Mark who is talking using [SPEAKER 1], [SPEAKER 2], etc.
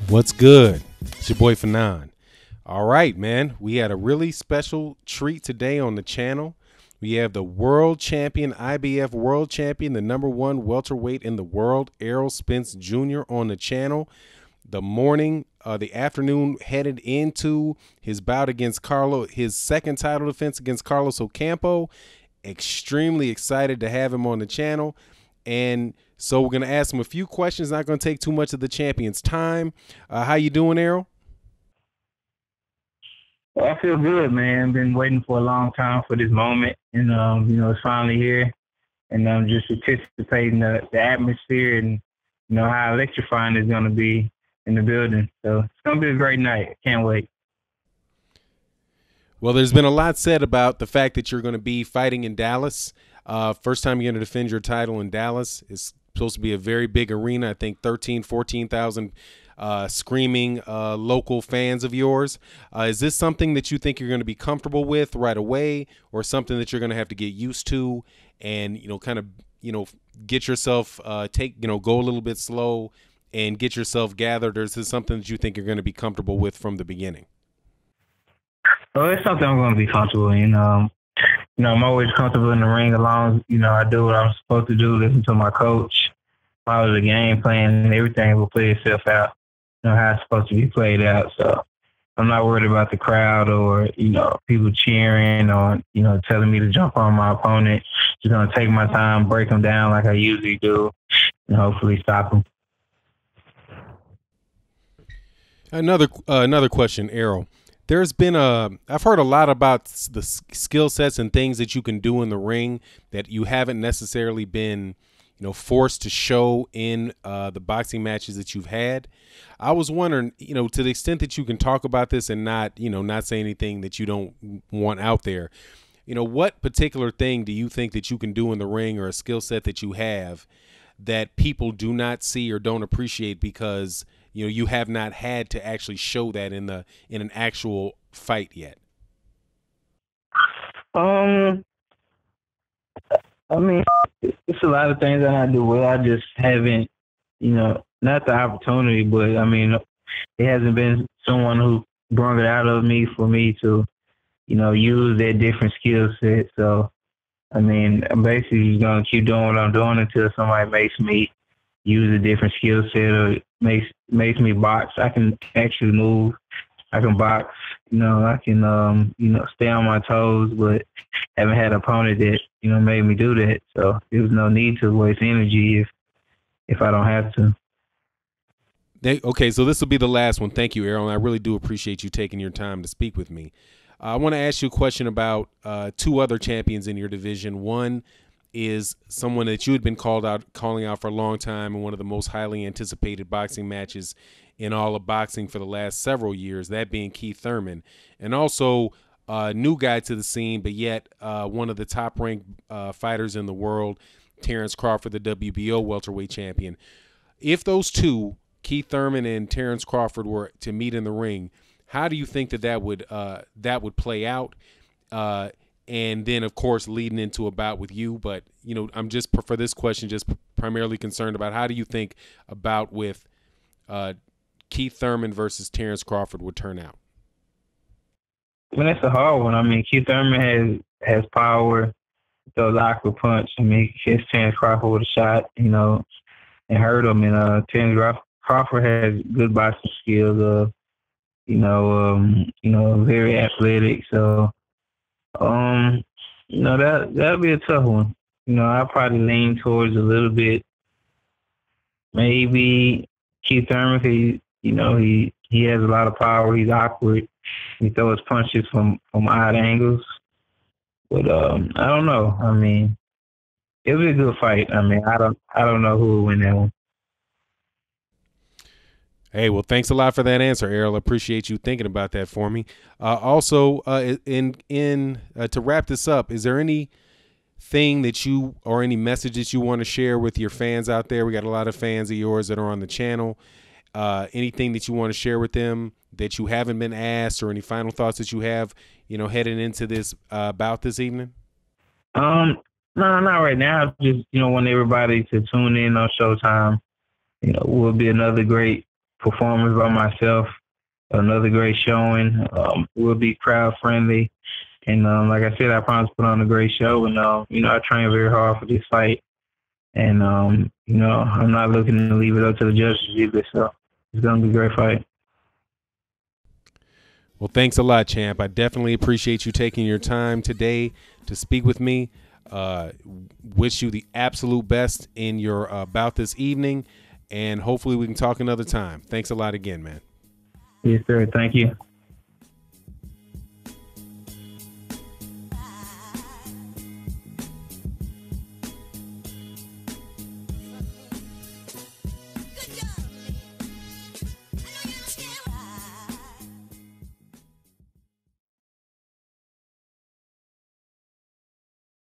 [SPEAKER 1] What's good? It's your boy Fanon. All right, man. We had a really special treat today on the channel. We have the world champion, IBF world champion, the #1 welterweight in the world, Errol Spence Jr. on the channel. The afternoon headed into his bout against his second title defense against Carlos Ocampo. Extremely excited to have him on the channel. And so we're going to ask him a few questions. Not going to take too much of the champion's time. How you doing, Errol?
[SPEAKER 2] Well, I feel good, man. Been waiting for a long time for this moment, and it's finally here. And I'm just anticipating the atmosphere and how electrifying it's going to be in the building. So it's going to be a great night. Can't wait.
[SPEAKER 1] Well, there's been a lot said about the fact that you're going to be fighting in Dallas. First time you're going to defend your title in Dallas. It's supposed to be a very big arena. I think 14,000 screaming local fans of yours. Is this something that you think you're going to be comfortable with right away, or something that you're going to have to get used to and get yourself go a little bit slow and get yourself gathered, or is this something that you think you're going to be comfortable with from the beginning?
[SPEAKER 2] Well, it's something I'm going to be comfortable in. I'm always comfortable in the ring as long as, I do what I'm supposed to do, listen to my coach, follow the game plan, and everything will play itself out, how it's supposed to be played out. So I'm not worried about the crowd or, people cheering or, telling me to jump on my opponent. Just going to take my time, break them down like I usually do, and hopefully stop them.
[SPEAKER 1] Another question, Errol. There's been I've heard a lot about the skill sets and things that you can do in the ring that you haven't necessarily been, forced to show in the boxing matches that you've had. I was wondering, to the extent that you can talk about this and not say anything that you don't want out there, what particular thing do you think that you can do in the ring, or a skill set that you have that people do not see or don't appreciate because you have not had to actually show that in an actual fight yet?
[SPEAKER 2] I mean, it's a lot of things that I do well. I just haven't, not the opportunity, but I mean, it hasn't been someone who brought it out of me for me to, use that different skill set. So, I mean, I'm basically going to keep doing what I'm doing until somebody makes me use a different skill set or makes me box. I can actually move. I can box. I can stay on my toes, but haven't had an opponent that made me do that. So there was no need to waste energy if I don't have to.
[SPEAKER 1] Okay, so this will be the last one. Thank you, Errol. I really do appreciate you taking your time to speak with me. I want to ask you a question about two other champions in your division. One is someone that you had been calling out for a long time, and one of the most highly anticipated boxing matches in all of boxing for the last several years, that being Keith Thurman. And also a new guy to the scene, but yet one of the top-ranked fighters in the world, Terrence Crawford, the WBO welterweight champion. If those two, Keith Thurman and Terrence Crawford, were to meet in the ring, how do you think that would play out? And then, of course, leading into a bout with you. But, I'm just, for this question, just primarily concerned about how do you think a bout with Keith Thurman versus Terrence Crawford would turn out?
[SPEAKER 2] I mean, that's a hard one. I mean, Keith Thurman has power, throws awkward punch. I mean, he hits Terrence Crawford with a shot, and hurt him. And Terrence Crawford has good boxing skills, very athletic. So, that'll be a tough one. I'll probably lean towards a little bit, maybe Keith Thurman. He has a lot of power. He's awkward. He throws punches from odd angles. But I don't know. I mean, it'll be a good fight. I mean, I don't know who will win that one.
[SPEAKER 1] Hey, well, thanks a lot for that answer, Errol. I appreciate you thinking about that for me. Also, to wrap this up, is there anything or any message that you want to share with your fans out there? We got a lot of fans of yours that are on the channel. Anything that you want to share with them that you haven't been asked, or any final thoughts that you have, heading into this bout this evening?
[SPEAKER 2] No, not right now. Just want everybody to tune in on Showtime. Will be another great performance by myself. Another great showing. We'll be crowd friendly. And like I said, I promise to put on a great show. And, I train very hard for this fight. And, I'm not looking to leave it up to the judges either. So it's going to be a great fight.
[SPEAKER 1] Well, thanks a lot, champ. I definitely appreciate you taking your time today to speak with me. Wish you the absolute best in your bout this evening, and hopefully we can talk another time. Thanks a lot again, man.
[SPEAKER 2] Yes, sir. Thank you.